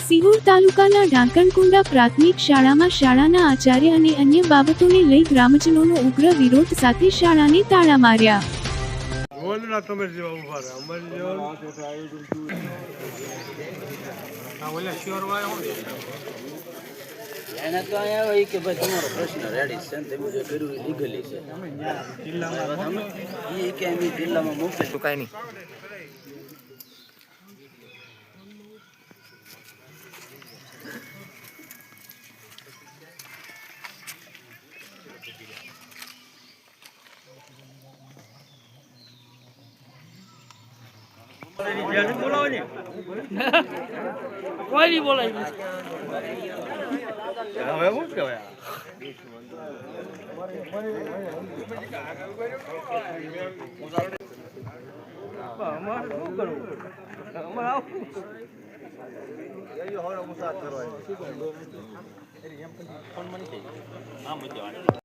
સિહોર તાલુકાના ઢાંકણકુંડા પ્રાથમિક શાળામાં શાળાના આચાર્ય અને અન્ય બાબતોને લઈ ગ્રામજનોનો ઉગ્ર વિરોધ સાથે શાળાને તાળા માર્યા. એને તો અહીંયા હોય કે ભાઈ તમારો પ્રશ્ન રેડી છે ને તમે જે કર્યું એ લીગલી છે એ કે એમ જિલ્લામાં મોકલી તો કાંઈ નહીં. કોઈ બોલાય હવે શું કહેવાય અમારે શું કરવું અમારે આવું